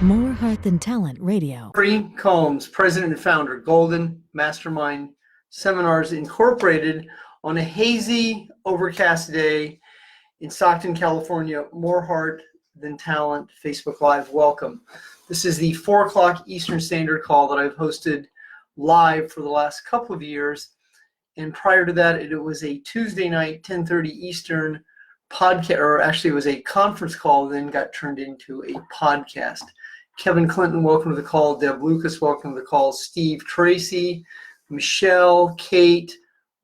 More Heart Than Talent Radio. Jeffery Combs, president and founder, Golden Mastermind Seminars Incorporated, on a hazy, overcast day in Stockton, California. More Heart Than Talent Facebook Live. Welcome. This is the 4 o'clock Eastern Standard call that I've hosted live for the last couple of years. And prior to that, it was a Tuesday night, 10:30 Eastern podcast, or actually it was a conference call, then got turned into a podcast. Kevin Clinton, welcome to the call. Deb Lucas, welcome to the call. Steve Tracy, Michelle, Kate,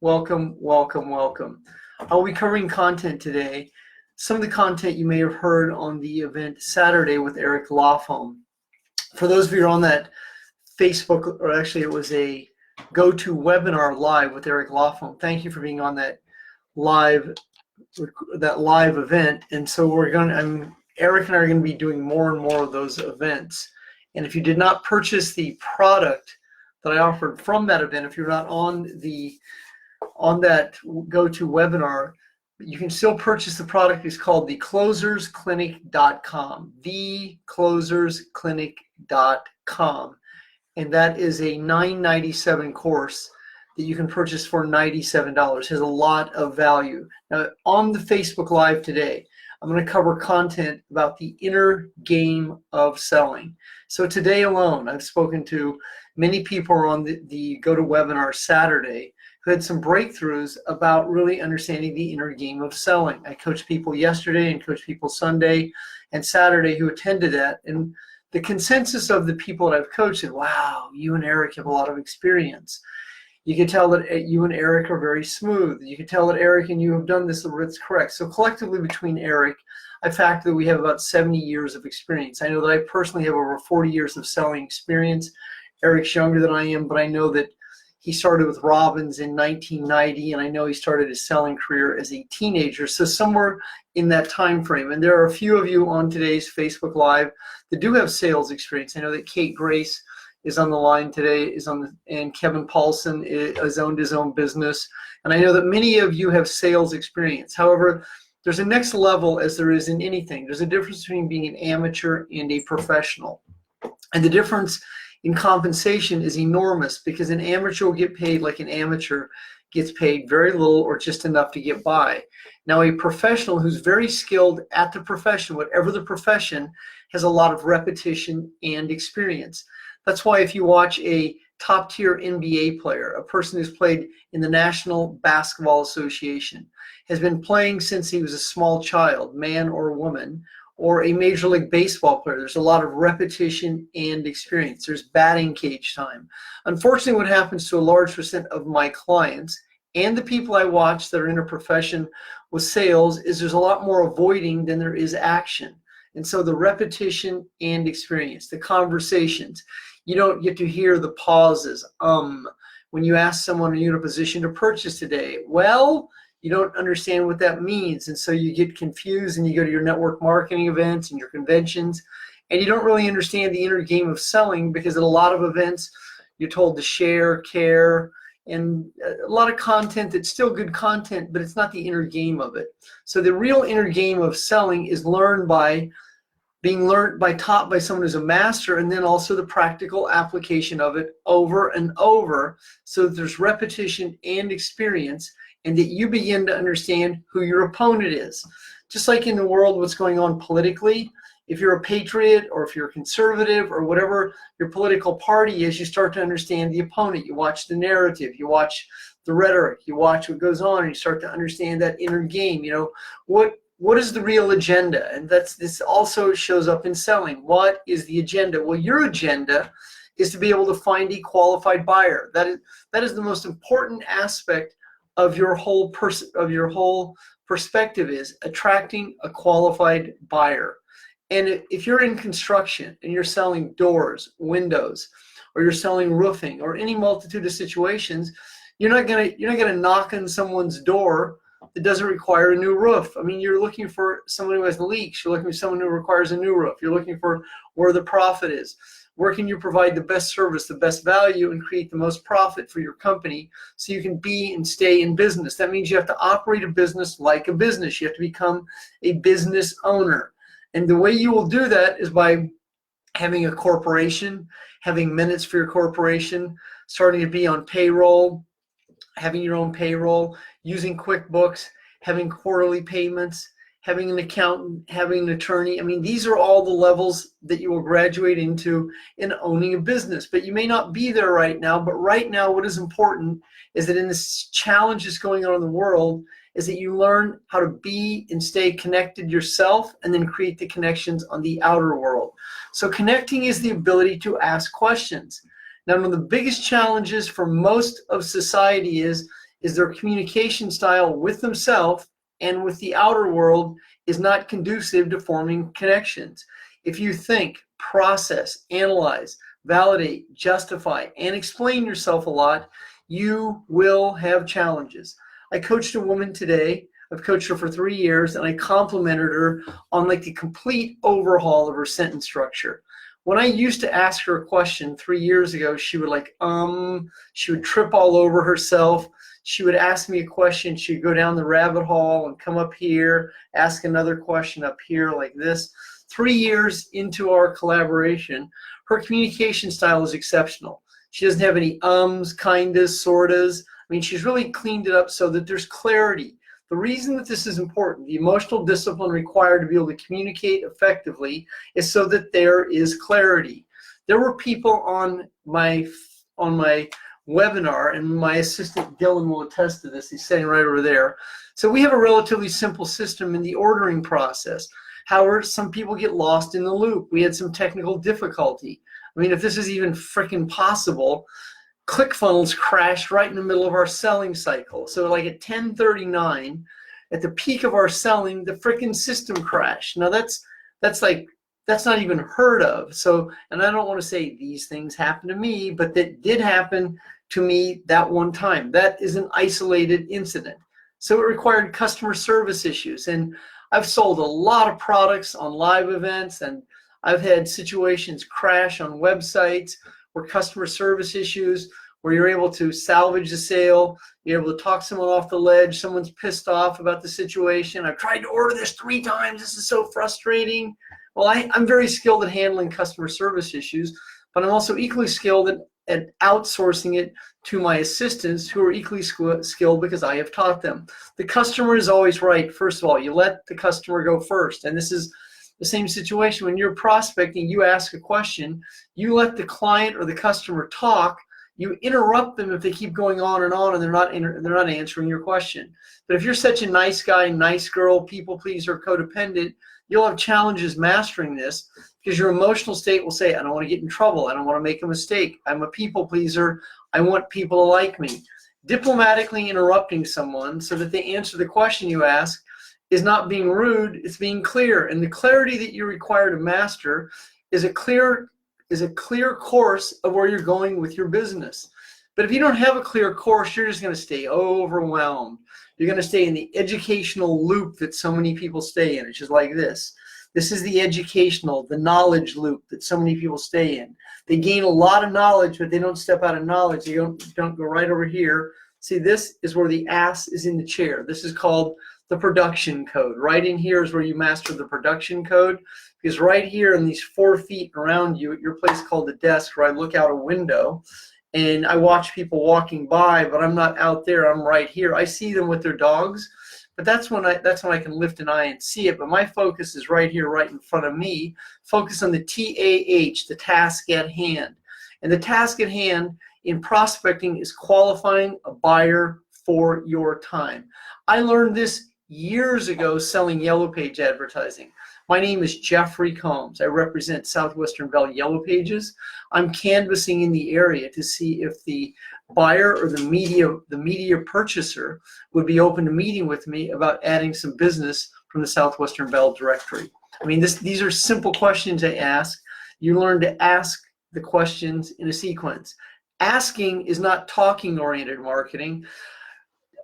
welcome, welcome, welcome. I'll be covering content today. Some of the content you may have heard on the event Saturday with Eric Lofholm. For those of you who are on that Facebook, or actually it was a go-to webinar live with Eric Lofholm, thank you for being on that live event. And so Eric and I are going to be doing more and more of those events. And if you did not purchase the product that I offered from that event, if you're not on that go-to webinar, you can still purchase the product. It's called theclosersclinic.com, theclosersclinic.com. And that is a $997 course that you can purchase for $97. It has a lot of value. Now, on the Facebook Live today, I'm going to cover content about the inner game of selling. So today alone, I've spoken to many people on the GoToWebinar Saturday who had some breakthroughs about really understanding the inner game of selling. I coached people yesterday and coached people Sunday and Saturday who attended that. And the consensus of the people that I've coached said, wow, you and Eric have a lot of experience. You can tell that you and Eric are very smooth. You can tell that Eric and you have done this, it's correct. So collectively between Eric, I factor that we have about 70 years of experience. I know that I personally have over 40 years of selling experience. Eric's younger than I am, but I know that he started with Robbins in 1990, and I know he started his selling career as a teenager. So somewhere in that time frame. And there are a few of you on today's Facebook Live that do have sales experience. I know that Kate Grace is on the line today, and Kevin Paulson has owned his own business. And I know that many of you have sales experience. However, there's a next level, as there is in anything. There's a difference between being an amateur and a professional. And the difference in compensation is enormous, because an amateur will get paid like an amateur gets paid very little or just enough to get by. Now, a professional who's very skilled at the profession, whatever the profession, has a lot of repetition and experience. That's why if you watch a top-tier NBA player, a person who's played in the National Basketball Association, has been playing since he was a small child, man or woman, or a Major League Baseball player, there's a lot of repetition and experience. There's batting cage time. Unfortunately, what happens to a large percent of my clients and the people I watch that are in a profession with sales is there's a lot more avoiding than there is action. And so the repetition and experience, the conversations, you don't get to hear the pauses. When you ask someone, are you in a position to purchase today? Well, you don't understand what that means. And so you get confused and you go to your network marketing events and your conventions, and you don't really understand the inner game of selling, because at a lot of events, you're told to share, care, and a lot of content that's still good content, but it's not the inner game of it. So the real inner game of selling is being taught by someone who's a master, and then also the practical application of it over and over, so that there's repetition and experience, and that you begin to understand who your opponent is. Just like in the world, what's going on politically, if you're a patriot or if you're a conservative or whatever your political party is, you start to understand the opponent. You watch the narrative, you watch the rhetoric, you watch what goes on, and you start to understand that inner game. What is the real agenda? And this also shows up in selling. What is the agenda? Well, your agenda is to be able to find a qualified buyer. That is the most important aspect of your whole perspective, is attracting a qualified buyer. And if you're in construction and you're selling doors, windows, or you're selling roofing, or any multitude of situations, you're not gonna knock on someone's door that doesn't require a new roof. I mean, you're looking for someone who has leaks. You're looking for someone who requires a new roof. You're looking for where the profit is. Where can you provide the best service, the best value, and create the most profit for your company so you can be and stay in business? That means you have to operate a business like a business. You have to become a business owner. And the way you will do that is by having a corporation, having minutes for your corporation, starting to be on payroll, having your own payroll, using QuickBooks, having quarterly payments, having an accountant, having an attorney. I mean, these are all the levels that you will graduate into in owning a business. But you may not be there right now. But right now, what is important is that in this challenge that's going on in the world, is that you learn how to be and stay connected yourself and then create the connections on the outer world. So connecting is the ability to ask questions. Now, one of the biggest challenges for most of society is their communication style with themselves and with the outer world is not conducive to forming connections. If you think, process, analyze, validate, justify, and explain yourself a lot, you will have challenges. I coached a woman today. I've coached her for 3 years, and I complimented her on like the complete overhaul of her sentence structure. When I used to ask her a question 3 years ago, she would she would trip all over herself. She would ask me a question. She'd go down the rabbit hole and come up here, ask another question up here like this. 3 years into our collaboration, her communication style is exceptional. She doesn't have any ums, kindas, sortas. I mean, she's really cleaned it up so that there's clarity. The reason that this is important, the emotional discipline required to be able to communicate effectively, is so that there is clarity. There were people on my webinar, and my assistant Dylan will attest to this. He's sitting right over there. So we have a relatively simple system in the ordering process. However, some people get lost in the loop. We had some technical difficulty. I mean, if this is even freaking possible, ClickFunnels crashed right in the middle of our selling cycle. So like at 10:39, at the peak of our selling, the freaking system crashed. Now that's not even heard of. So, and I don't want to say these things happen to me, but that did happen to me that one time. That is an isolated incident. So it required customer service issues. And I've sold a lot of products on live events, and I've had situations crash on websites where customer service issues, where you're able to salvage the sale, you're able to talk someone off the ledge, someone's pissed off about the situation. I've tried to order this 3 times, this is so frustrating. Well, I'm very skilled at handling customer service issues, but I'm also equally skilled at outsourcing it to my assistants who are equally skilled because I have taught them. The customer is always right. First of all, you let the customer go first. And this is the same situation. When you're prospecting, you ask a question, you let the client or the customer talk, you interrupt them if they keep going on and they're not answering your question. But if you're such a nice guy, nice girl, people pleaser, codependent, you'll have challenges mastering this because your emotional state will say, I don't want to get in trouble. I don't want to make a mistake. I'm a people pleaser. I want people to like me. Diplomatically interrupting someone so that they answer the question you ask is not being rude, it's being clear. And the clarity that you require to master is a clear course of where you're going with your business. But if you don't have a clear course, you're just going to stay overwhelmed. You're going to stay in the educational loop that so many people stay in. It's just like this. This is the the knowledge loop that so many people stay in. They gain a lot of knowledge, but they don't step out of knowledge. They don't go right over here. See, this is where the ass is in the chair. This is called the production code. Right in here is where you master the production code, because right here in these 4 feet around you at your place called the desk, where I look out a window and I watch people walking by, but I'm not out there, I'm right here. I see them with their dogs, but that's when I can lift an eye and see it. But my focus is right here, right in front of me. Focus on the TAH, the task at hand. And the task at hand in prospecting is qualifying a buyer for your time. I learned this years ago selling Yellow Page advertising. My name is Jeffery Combs. I represent Southwestern Bell Yellow Pages. I'm canvassing in the area to see if the buyer or the media purchaser would be open to meeting with me about adding some business from the Southwestern Bell directory. I mean, these are simple questions I ask. You learn to ask the questions in a sequence. Asking is not talking-oriented marketing.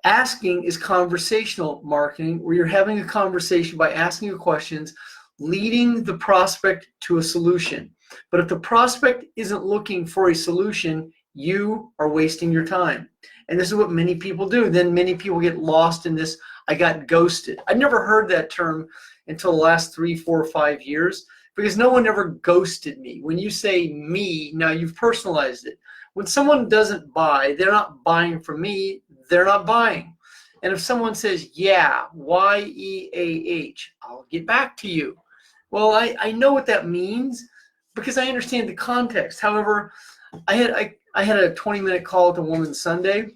Asking is conversational marketing, where you're having a conversation by asking you questions, leading the prospect to a solution. But if the prospect isn't looking for a solution, you are wasting your time. And this is what many people do. Then many people get lost in this, I got ghosted. I never heard that term until the last 3, 4, 5 years, because no one ever ghosted me. When you say me, now you've personalized it. When someone doesn't buy, they're not buying from me, they're not buying. And if someone says, yeah, Y-E-A-H, I'll get back to you. Well, I know what that means because I understand the context. However, I had a 20-minute call with a woman Sunday,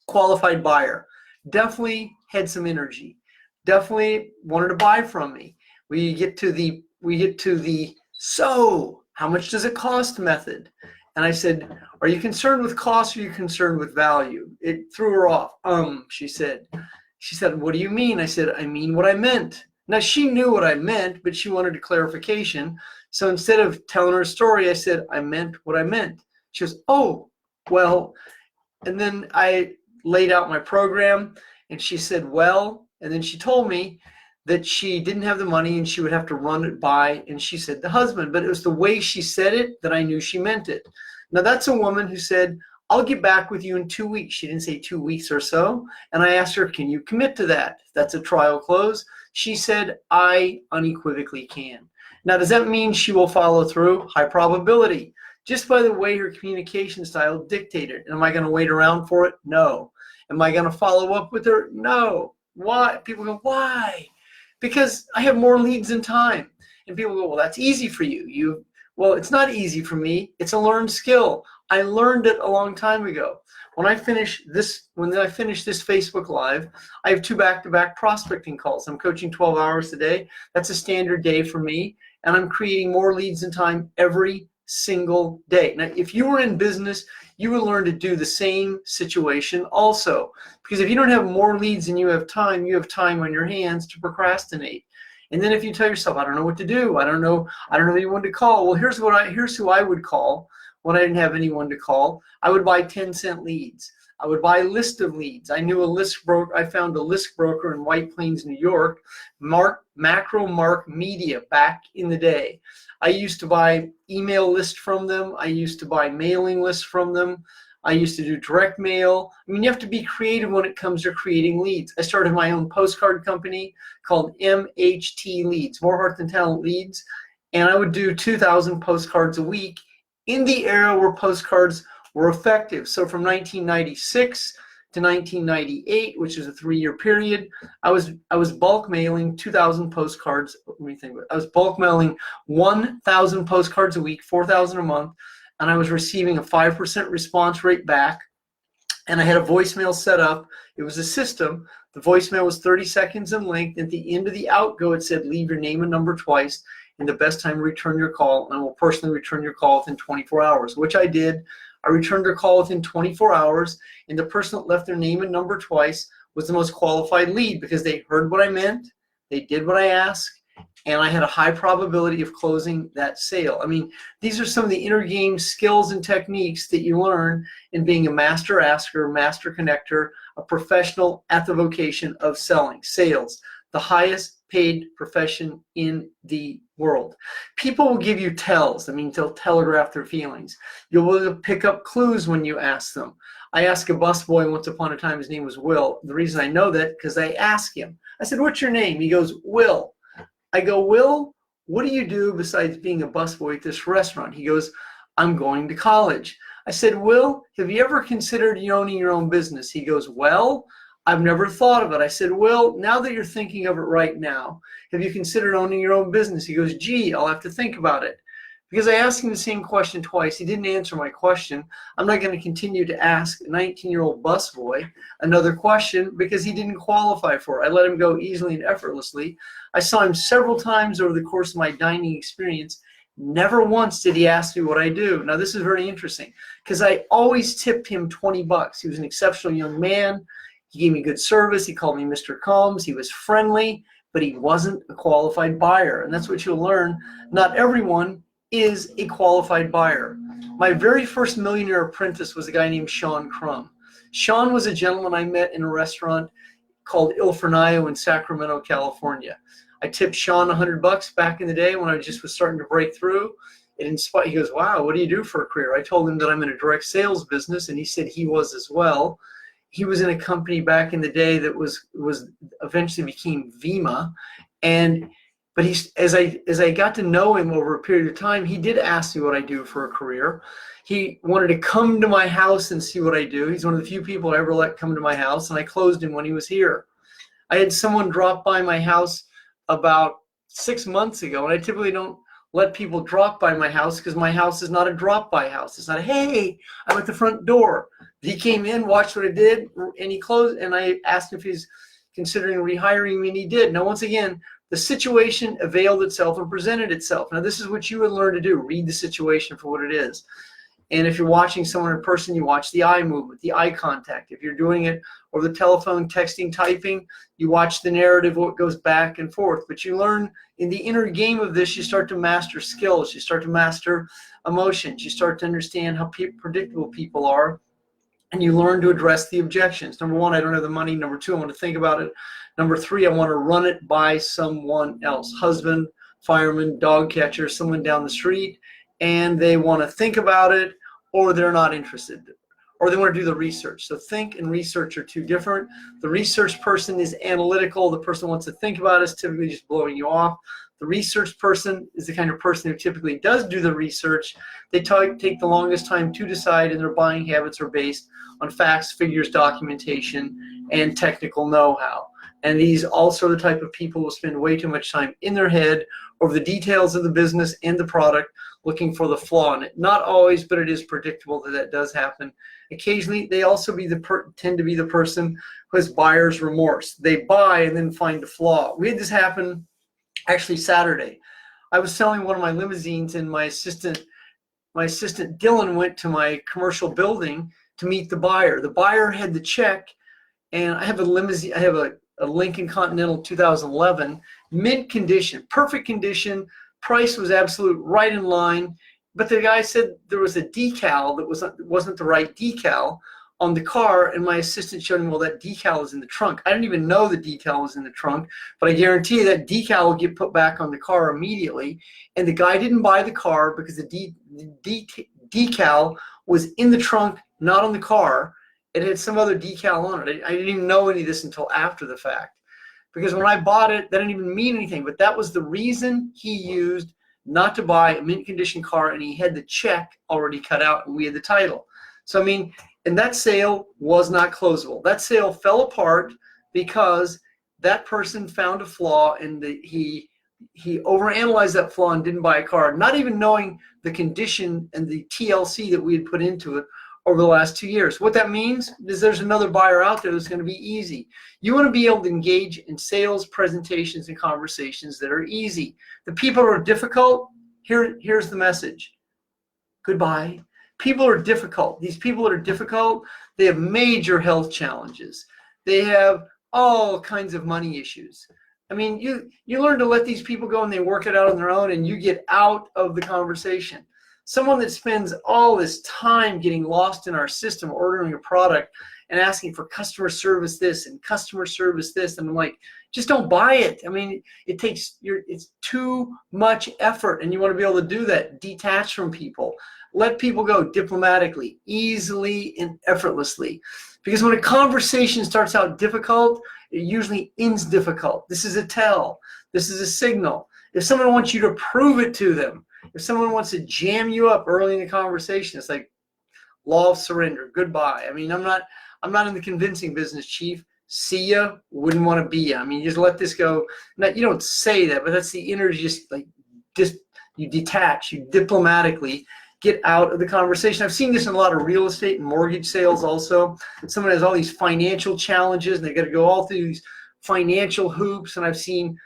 qualified buyer. Definitely had some energy. Definitely wanted to buy from me. We get to the so how much does it cost method. And I said, are you concerned with cost or are you concerned with value? It threw her off. She said, what do you mean? I said, I mean what I meant. Now she knew what I meant, but she wanted a clarification. So instead of telling her a story, I said, I meant what I meant. She goes, oh, well, and then I laid out my program and she said, well, and then she told me that she didn't have the money and she would have to run it by, and she said the husband, but it was the way she said it that I knew she meant it. Now that's a woman who said, I'll get back with you in 2 weeks. She didn't say 2 weeks or so. And I asked her, can you commit to that? That's a trial close. She said, I unequivocally can. Now, does that mean she will follow through? High probability. Just by the way her communication style dictated. Am I going to wait around for it? No. Am I going to follow up with her? No. Why? People go, why? Because I have more leads than time. And people go, well, that's easy for you. Well, it's not easy for me. It's a learned skill. I learned it a long time ago. When I finish this Facebook Live, I have 2 back-to-back prospecting calls. I'm coaching 12 hours a day. That's a standard day for me. And I'm creating more leads in time every single day. Now, if you were in business, you would learn to do the same situation also. Because if you don't have more leads than you have time on your hands to procrastinate. And then if you tell yourself, I don't know what to do, I don't know anyone to call. Well, here's who I would call when I didn't have anyone to call. I would buy 10-cent leads. I would buy a list of leads. I found a list broker in White Plains, New York, Macro Mark Media back in the day. I used to buy email lists from them. I used to buy mailing lists from them. I used to do direct mail. I mean, you have to be creative when it comes to creating leads. I started my own postcard company called MHT Leads, More Heart Than Talent Leads. And I would do 2,000 postcards a week in the era where postcards were effective. So from 1996 to 1998, which is a 3-year period, I was bulk mailing 2,000 postcards. Let me think. I was bulk mailing 1,000 postcards a week, 4,000 a month, and I was receiving a 5% response rate back. And I had a voicemail set up. It was a system. The voicemail was 30 seconds in length. At the end of the outgo, it said, leave your name and number twice, and the best time to return your call, and I will personally return your call within 24 hours, which I did. I returned their call within 24 hours, and the person that left their name and number twice was the most qualified lead because they heard what I meant, they did what I asked, and I had a high probability of closing that sale. I mean, these are some of the inner game skills and techniques that you learn in being a master asker, master connector, a professional at the vocation of selling, sales, the highest paid profession in the world. People will give you tells. I mean, they'll telegraph their feelings. You'll be able to pick up clues when you ask them. I asked a busboy once upon a time, his name was Will. The reason I know that, because I asked him. I said, what's your name? He goes, Will. I go, Will, what do you do besides being a busboy at this restaurant? He goes, I'm going to college. I said, Will, have you ever considered owning your own business? He goes, well, I've never thought of it. I said, Will, now that you're thinking of it right now, have you considered owning your own business? He goes, gee, I'll have to think about it. Because I asked him the same question twice. He didn't answer my question. I'm not going to continue to ask a 19-year-old busboy another question because he didn't qualify for it. I let him go easily and effortlessly. I saw him several times over the course of my dining experience. Never once did he ask me what I do. Now, this is very interesting because I always tipped him 20 bucks. He was an exceptional young man. He gave me good service. He called me Mr. Combs. He was friendly, but he wasn't a qualified buyer. And that's what you'll learn. Not everyone is a qualified buyer. My very first millionaire apprentice was a guy named Sean Crum. Sean was a gentleman I met in a restaurant called Il Fornaio in Sacramento, California. I tipped Sean 100 bucks back in the day when I just was starting to break through. It inspired. He goes, wow, what do you do for a career? I told him that I'm in a direct sales business, and he said he was as well. He was in a company back in the day that was eventually became Vima, and But as I got to know him over a period of time, he did ask me what I do for a career. He wanted to come to my house and see what I do. He's one of the few people I ever let come to my house, and I closed him when he was here. I had someone drop by my house about 6 months ago, and I typically don't let people drop by my house because my house is not a drop-by house. It's not a, hey, I'm at the front door. He came in, watched what I did, and he closed, and I asked him if he's considering rehiring me, and he did. Now, once again, the situation availed itself and presented itself. Now, this is what you would learn to do. Read the situation for what it is. And if you're watching someone in person, you watch the eye movement, the eye contact. If you're doing it over the telephone, texting, typing, you watch the narrative, what goes back and forth. But you learn in the inner game of this, you start to master skills. You start to master emotions. You start to understand how predictable people are. And you learn to address the objections. Number one, I don't have the money. Number two, I want to think about it. Number three, I want to run it by someone else. Husband, fireman, dog catcher, someone down the street. And they want to think about it, or they're not interested, or they want to do the research. So think and research are two different. The research person is analytical. The person who wants to think about it is typically just blowing you off. The research person is the kind of person who typically does do the research. They take the longest time to decide, and their buying habits are based on facts, figures, documentation, and technical know-how. And these also are the type of people who spend way too much time in their head over the details of the business and the product, looking for the flaw in it. Not always, but it is predictable that does happen. Occasionally, they also tend to be the person who has buyer's remorse. They buy and then find a flaw. We had this happen actually Saturday. I was selling one of my limousines, and my assistant Dylan went to my commercial building to meet the buyer. The buyer had the check, and I have a limousine. I have a Lincoln Continental 2011, mint condition, perfect condition. Price was absolute, right in line, but the guy said there was a decal that wasn't the right decal on the car, and my assistant showed him, well, that decal is in the trunk. I didn't even know the decal was in the trunk, but I guarantee you that decal will get put back on the car immediately. And the guy didn't buy the car because the decal was in the trunk, not on the car. It had some other decal on it. I didn't even know any of this until after the fact. Because when I bought it, that didn't even mean anything. But that was the reason he used not to buy a mint condition car, and he had the check already cut out, and we had the title. So, I mean, and that sale was not closable. That sale fell apart because that person found a flaw, and he overanalyzed that flaw and didn't buy a car, not even knowing the condition and the TLC that we had put into it over the last 2 years. What that means is there's another buyer out there that's going to be easy. You want to be able to engage in sales, presentations, and conversations that are easy. The people who are difficult, here's the message. Goodbye. People are difficult. These people that are difficult, they have major health challenges. They have all kinds of money issues. I mean, you learn to let these people go, and they work it out on their own, and you get out of the conversation. Someone that spends all this time getting lost in our system, ordering a product and asking for customer service this and customer service this, and I'm like, just don't buy it. I mean, it's too much effort, and you want to be able to do that. Detach from people. Let people go diplomatically, easily, and effortlessly. Because when a conversation starts out difficult, it usually ends difficult. This is a tell. This is a signal. If someone wants you to prove it to them, if someone wants to jam you up early in the conversation, it's like law of surrender. Goodbye. I mean, I'm not in the convincing business, Chief. See ya. Wouldn't want to be ya. I mean, you just let this go. You don't say that, but that's the energy. You detach. You diplomatically get out of the conversation. I've seen this in a lot of real estate and mortgage sales also. Someone has all these financial challenges, and they got to go all through these financial hoops. And I've seen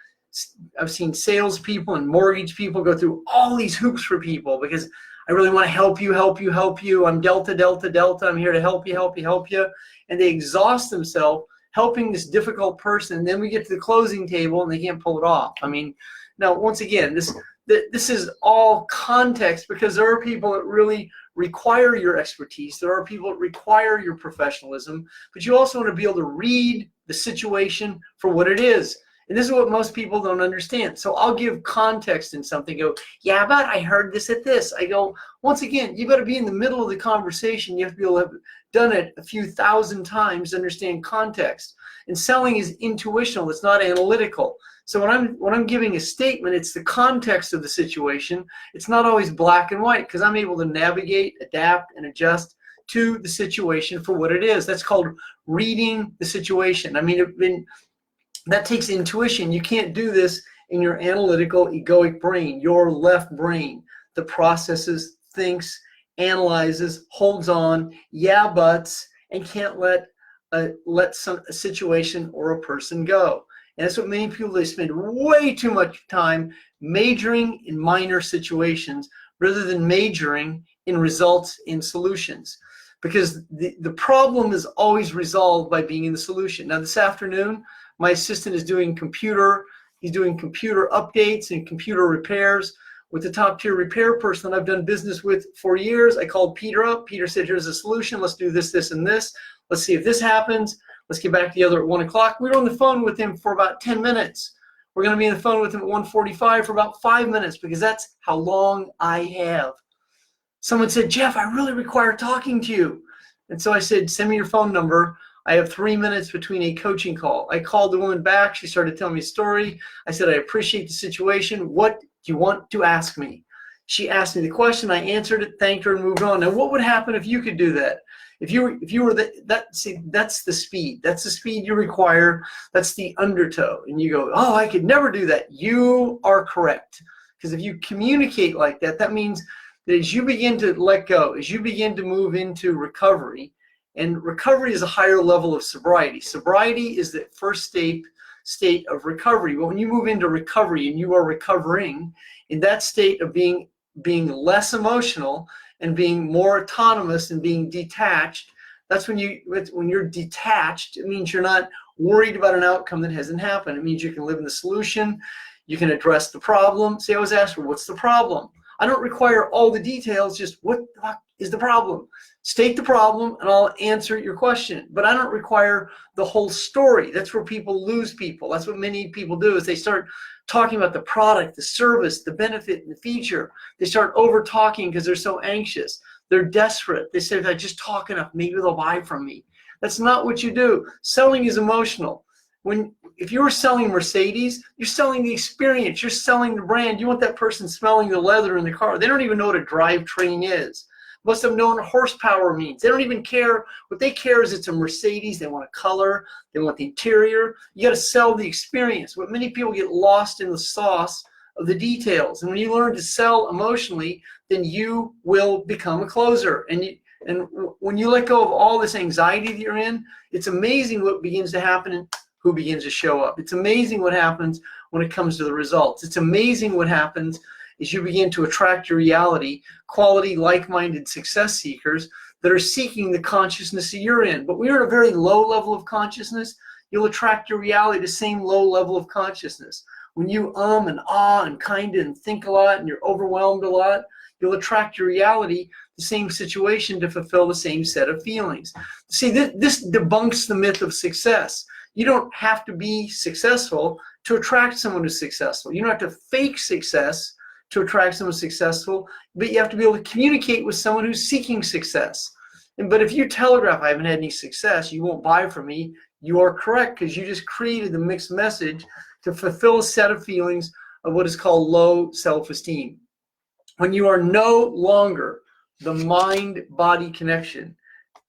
salespeople and mortgage people go through all these hoops for people because I really want to help you. I'm Delta. I'm here to help you. And they exhaust themselves helping this difficult person. And then we get to the closing table and they can't pull it off. I mean, now, once again, this is all context because there are people that really require your expertise. There are people that require your professionalism, but you also want to be able to read the situation for what it is. And this is what most people don't understand. So I'll give context in something, go, yeah, but I heard this at this. I go, once again, you got to be in the middle of the conversation. You have to be able to have done it a few thousand times to understand context. And selling is intuitional. It's not analytical. So when I'm giving a statement, it's the context of the situation. It's not always black and white, because I'm able to navigate, adapt, and adjust to the situation for what it is. That's called reading the situation. I mean, that takes intuition. You can't do this in your analytical, egoic brain, your left brain that processes, thinks, analyzes, holds on, yeah buts, and can't let a situation or a person go. And that's what many people, they spend way too much time majoring in minor situations rather than majoring in results, in solutions. Because the problem is always resolved by being in the solution. Now this afternoon, my assistant is doing he's doing computer updates and computer repairs with the top tier repair person that I've done business with for years. I called Peter up. Peter said, here's a solution. Let's do this, this, and this. Let's see if this happens. Let's get back together at 1 o'clock. We were on the phone with him for about 10 minutes. We're going to be on the phone with him at 1:45 for about 5 minutes, because that's how long I have. Someone said, Jeff, I really require talking to you. And so I said, send me your phone number. I have 3 minutes between a coaching call. I called the woman back. She started telling me a story. I said, I appreciate the situation. What do you want to ask me? She asked me the question. I answered it, thanked her, and moved on. Now, what would happen if you could do that? If you were see, that's the speed. That's the speed you require. That's the undertow. And you go, oh, I could never do that. You are correct. Because if you communicate like that, that means that as you begin to let go, as you begin to move into recovery, and recovery is a higher level of sobriety. Sobriety is the first state of recovery. But when you move into recovery and you are recovering, in that state of being less emotional and being more autonomous and being detached, that's when you're detached. It means you're not worried about an outcome that hasn't happened. It means you can live in the solution. You can address the problem. See, I was asked, well, what's the problem? I don't require all the details, just what the fuck is the problem? State the problem and I'll answer your question. But I don't require the whole story. That's where people lose people. That's what many people do, is they start talking about the product, the service, the benefit, and the feature. They start over talking because they're so anxious. They're desperate. They say, if I just talk enough, maybe they'll buy from me. That's not what you do. Selling is emotional. If you're selling Mercedes, you're selling the experience. You're selling the brand. You want that person smelling the leather in the car. They don't even know what a drivetrain is. Most of them know what horsepower means. They don't even care. What they care is it's a Mercedes. They want a color. They want the interior. You got to sell the experience. But many people get lost in the sauce of the details. And when you learn to sell emotionally, then you will become a closer. And when you let go of all this anxiety that you're in, it's amazing what begins to happen and who begins to show up. It's amazing what happens when it comes to the results. It's amazing what happens as you begin to attract your reality, quality, like-minded success seekers that are seeking the consciousness that you're in. But when you're at a very low level of consciousness, you'll attract your reality to the same low level of consciousness. When you and ah and kinda and think a lot and you're overwhelmed a lot, you'll attract your reality, the same situation, to fulfill the same set of feelings. See, this debunks the myth of success. You don't have to be successful to attract someone who's successful. You don't have to fake success to attract someone successful, but you have to be able to communicate with someone who's seeking success. But if you telegraph, I haven't had any success, you won't buy from me, you are correct, because you just created the mixed message to fulfill a set of feelings of what is called low self-esteem. When you are no longer the mind-body connection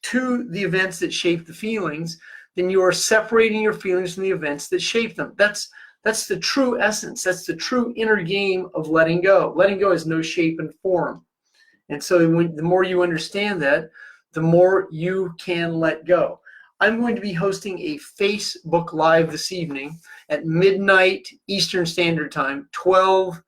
to the events that shape the feelings, then you are separating your feelings from the events that shape them. That's the true essence. That's the true inner game of letting go. Letting go has no shape and form. And so the more you understand that, the more you can let go. I'm going to be hosting a Facebook Live this evening at midnight Eastern Standard Time, 12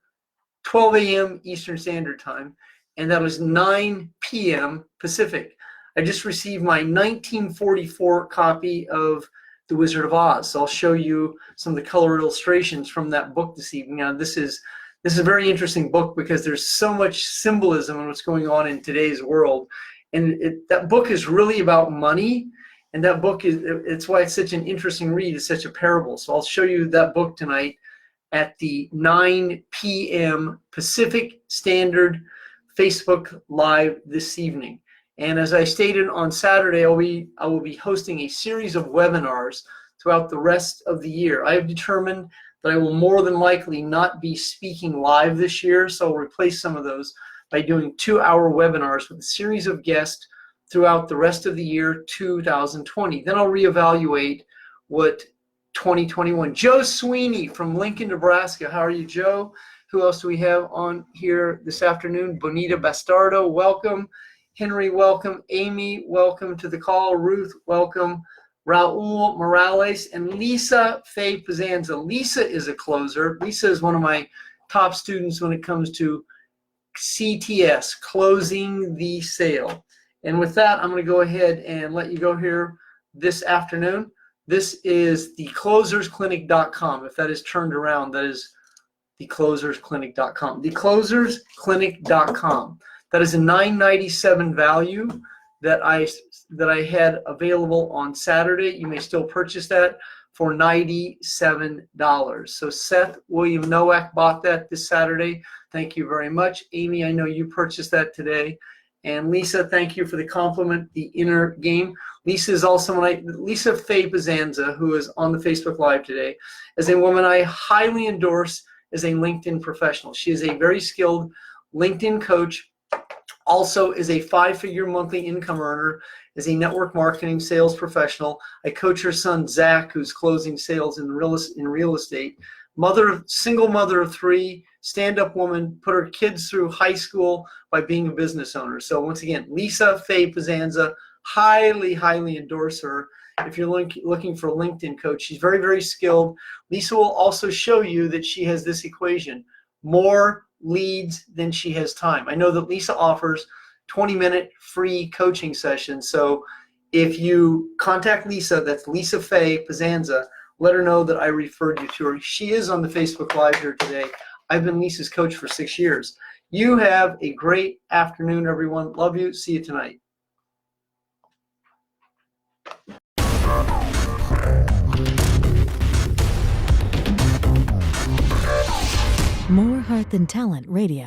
a.m. Eastern Standard Time, and that was 9 p.m. Pacific. I just received my 1944 copy of The Wizard of Oz. So I'll show you some of the color illustrations from that book this evening. Now, this is a very interesting book because there's so much symbolism in what's going on in today's world. And that book is really about money And that book it's why it's such an interesting read. It's such a parable. So I'll show you that book tonight at the 9 p.m. Pacific Standard Facebook Live this evening. And as I stated on Saturday, I will be hosting a series of webinars throughout the rest of the year. I have determined that I will more than likely not be speaking live this year, so I'll replace some of those by doing 2-hour webinars with a series of guests throughout the rest of the year 2020. Then I'll reevaluate what 2021. Joe Sweeney from Lincoln, Nebraska. How are you, Joe? Who else do we have on here this afternoon? Bonita Bastardo, welcome. Henry, welcome. Amy, welcome to the call. Ruth, welcome. Raul Morales and Lisa Faye Pizanza. Lisa is a closer. Lisa is one of my top students when it comes to CTS, closing the sale. And with that, I'm going to go ahead and let you go here this afternoon. This is theclosersclinic.com. If that is turned around, that is theclosersclinic.com. Theclosersclinic.com. That is a $9.97 value that I had available on Saturday. You may still purchase that for $97. So Seth William Nowak bought that this Saturday. Thank you very much. Amy, I know you purchased that today. And Lisa, thank you for the compliment, the inner game. Lisa is also Lisa Faye Pizanza, who is on the Facebook Live today, is a woman I highly endorse as a LinkedIn professional. She is a very skilled LinkedIn coach, also is a 5-figure monthly income earner, is a network marketing sales professional. I coach her son, Zach, who's closing sales in real estate. Single mother of 3, stand-up woman, put her kids through high school by being a business owner. So once again, Lisa Faye Pizanza, highly, highly endorse her. If you're looking for a LinkedIn coach, she's very, very skilled. Lisa will also show you that she has this equation: more leads than she has time. I know that Lisa offers 20-minute free coaching sessions. So if you contact Lisa, that's Lisa Faye Pizanza, let her know that I referred you to her. She is on the Facebook Live here today. I've been Lisa's coach for 6 years. You have a great afternoon, everyone. Love you. See you tonight. More Heart Than Talent Radio.